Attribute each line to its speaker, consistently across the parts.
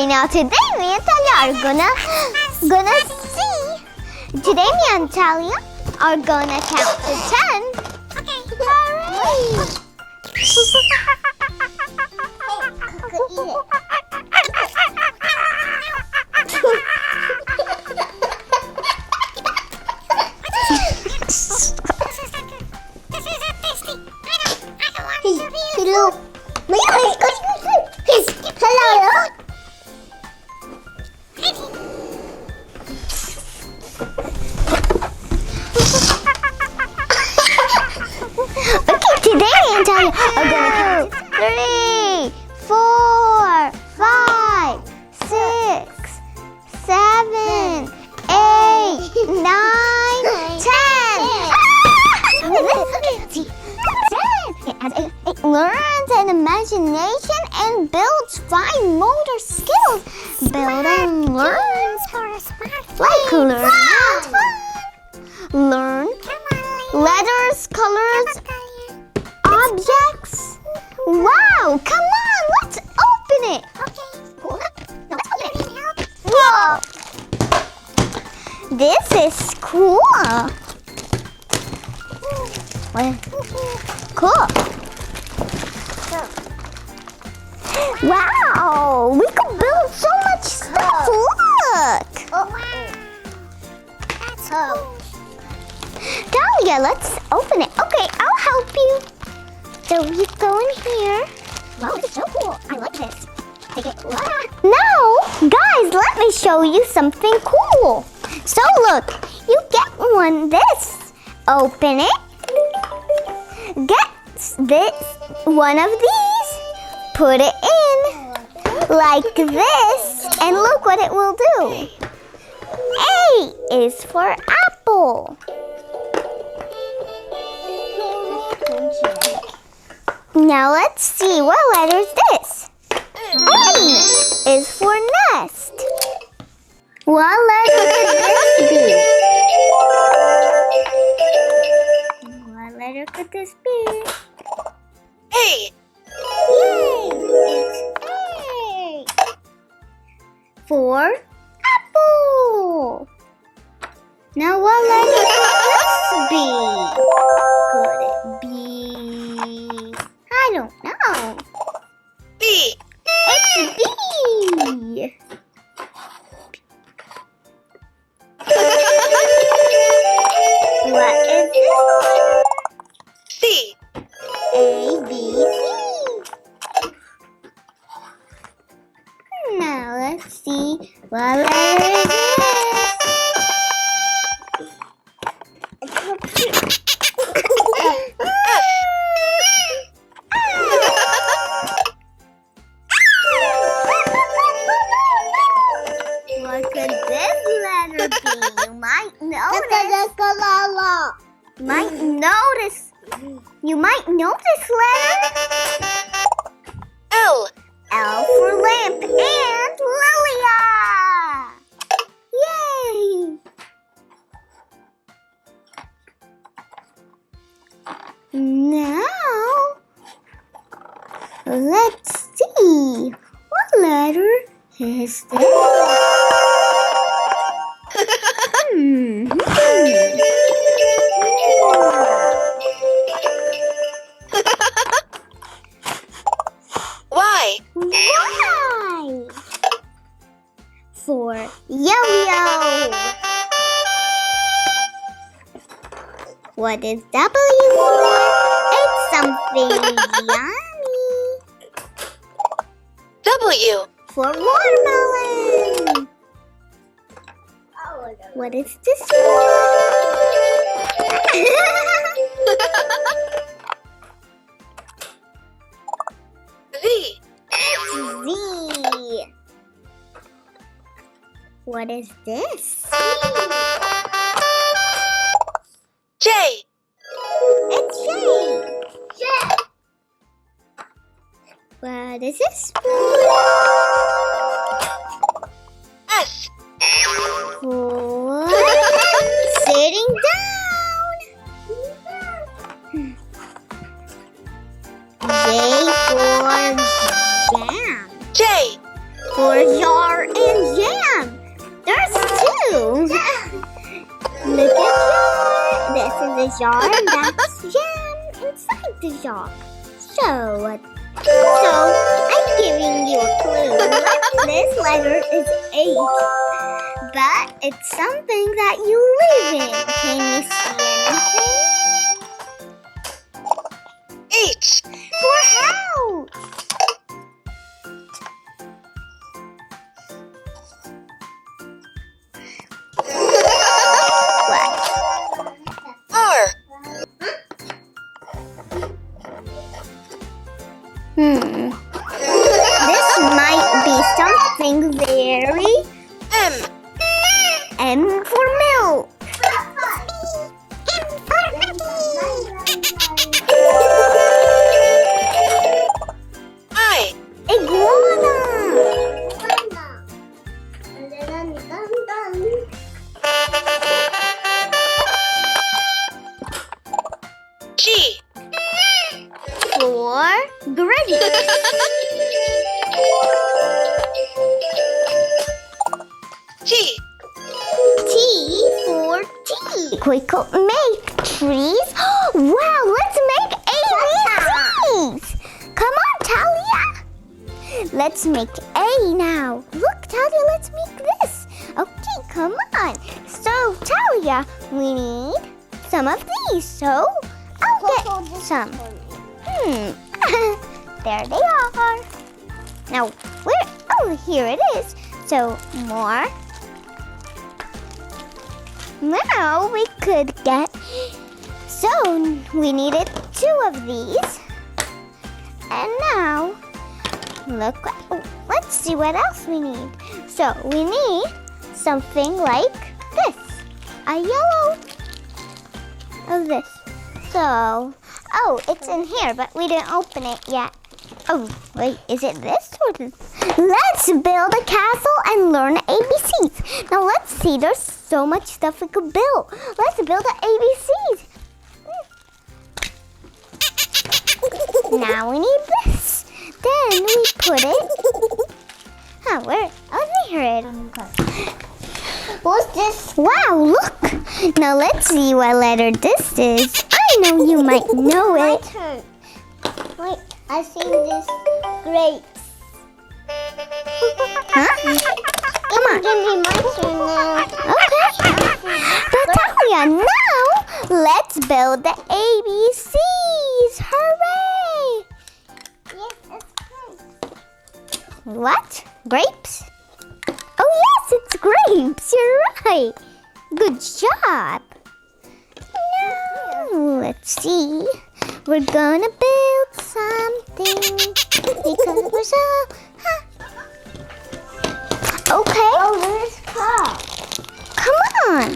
Speaker 1: Okay, now today me and Talia are gonna see. Today me and Talia are gonna count to 10. Okay. Hooray!
Speaker 2: Hello. Hello.
Speaker 1: Okay, today me and Talia are gonna count 3, 4, 5, 6, 7, 8, 9, 10. It learns an imagination and builds fine motor skills. Build and learn. Like learn. Learn letters, colors, objects. Wow, come on, let's open it. Whoa. This is cool. Cool. Wow, we could build so much stuff. Look.
Speaker 2: That's cool.
Speaker 1: Talia, let's open it. Okay, I'll help you. So you go in here.
Speaker 2: Wow, this is so cool. I like this. Take it.
Speaker 1: Now, guys, let me show you something cool. So look, you get this. Open it. Get one of these. Put it in like this. And look what it will do. A is for apple. Now let's see, what letter is this? N is for nest. What letter could this be? What letter could this be?
Speaker 2: Hey.
Speaker 1: Yay! It's A. For apple. Now what letter could this be? Could it be? I don't know.
Speaker 2: B.
Speaker 1: It's B. What is this?
Speaker 2: C.
Speaker 1: A, B, C. Now let's see what letter is this? What could this letter be? You might know this letter.
Speaker 2: L.
Speaker 1: L for lamp and Lilia. Yay! Now, let's see. What letter is this?
Speaker 2: Y.
Speaker 1: Y for yo-yo. What is W for? It's something yummy.
Speaker 2: W.
Speaker 1: For watermelon. What is this for?
Speaker 2: V.
Speaker 1: Z. What is this?
Speaker 2: J.
Speaker 1: It's J. What is this for?
Speaker 2: S.
Speaker 1: For sitting down. J for jam.
Speaker 2: J.
Speaker 1: For jar. the jar, and that's jam inside the jar. So I'm giving you a clue. This letter is H, but it's something that you live in. Can you see anything?
Speaker 2: H.
Speaker 1: For house. What?
Speaker 2: R.
Speaker 1: This might be something very
Speaker 2: M.
Speaker 1: M for milk.
Speaker 2: I.
Speaker 1: Iguana.
Speaker 2: G.
Speaker 1: For grape.
Speaker 2: T.
Speaker 1: T for tea. We could make trees. Wow, let's make ABCs. Come on, Talia. Let's make A now. Look, Talia, let's make this. Okay, come on. So, Talia, we need some of these. So, I'll get some. There they are. Now, where? Oh, here it is. So, more. Now we could get, so we needed 2 of these. And now, look, let's see what else we need. So we need something like this, a yellow of this. So, oh, it's in here, but we didn't open it yet. Oh, wait, is it this or this? Let's build a castle and learn ABCs. Now let's see, there's so much stuff we could build. Let's build the ABCs. Now we need this. Then we put it. Where? Oh, there it is. What's this? Wow, look. Now let's see what letter this is. I know you might know it. My turn. Wait, I see this grapes. Huh? Come on. Give me my turn now. Okay. But Talia, now let's build the ABCs. Hooray! Yes, it's grapes. What? Grapes? Oh yes, it's grapes. You're right. Good job. Now, let's see. We're gonna build something because we're so... Okay. Oh, there's car. Come on.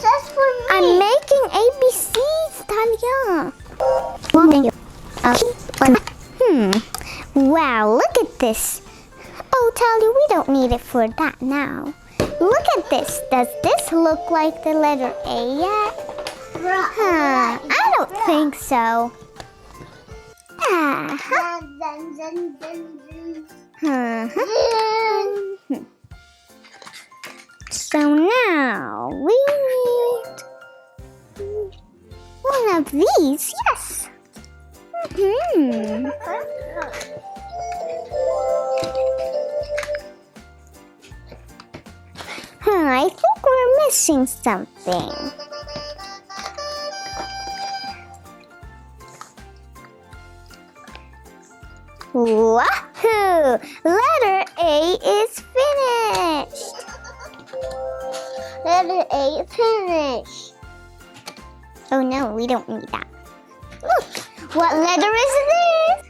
Speaker 1: That's for me. I'm making ABCs, Talia. Well, thank you. Wow, look at this. Oh, Talia, we don't need it for that now. Look at this. Does this look like the letter A yet? I don't think so. So now we need one of these. Yes. I think we're missing something. Wahoo! Letter A is finished. Letter A is finished. Oh no, we don't need that. Look, what letter is this?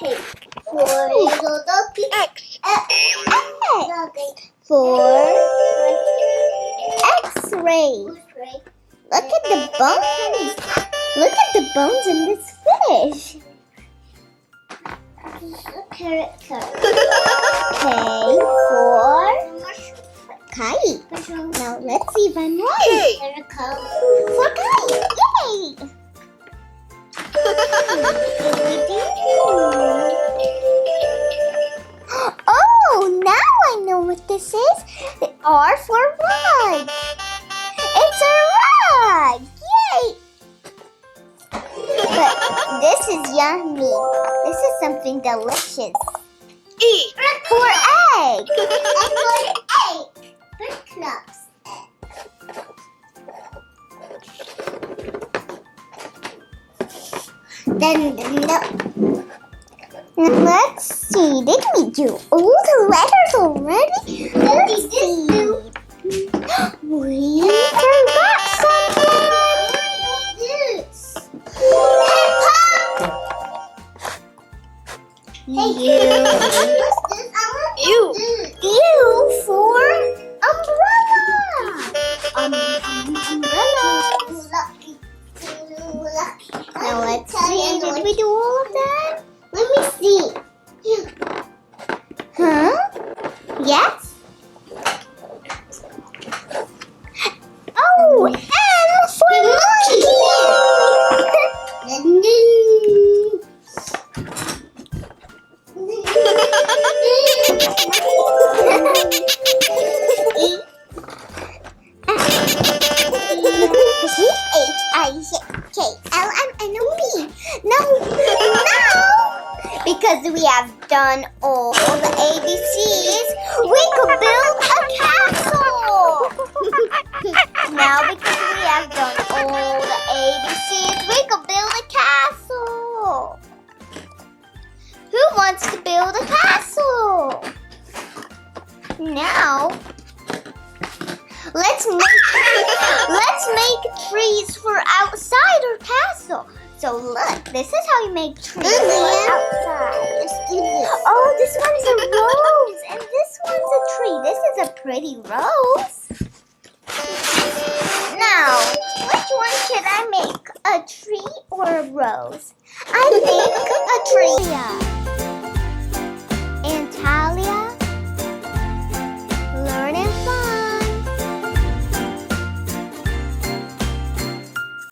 Speaker 1: Hey,
Speaker 2: X.
Speaker 1: For X-ray. Look at the bones. Look at the bones in this fish. Character. K for kite. Now let's see if I'm right.
Speaker 2: K.
Speaker 1: For kite. Yay! This is yummy. This is something delicious.
Speaker 2: E.
Speaker 1: For egg. And for egg. For clubs. Then let's see. Did we do all the letters already? Let's see. We forgot something.
Speaker 2: U.
Speaker 1: U for umbrella. Umbrellas. Now let's see. Did we do all of that? Let me see. Huh? Yes? Oh, M for H-I-K-L-M-N-O-P. No. Because we have done all the ABCs, we could build a castle. Now, because we have done all the ABCs, we could build a castle. Who wants to build a castle? Now, let's make trees for outside our castle. So look, this is how you make trees for outside. Let's do this. Oh, this one's a rose, and this one's a tree. This is a pretty rose. Now, which one should I make? A tree or a rose? I think a tree.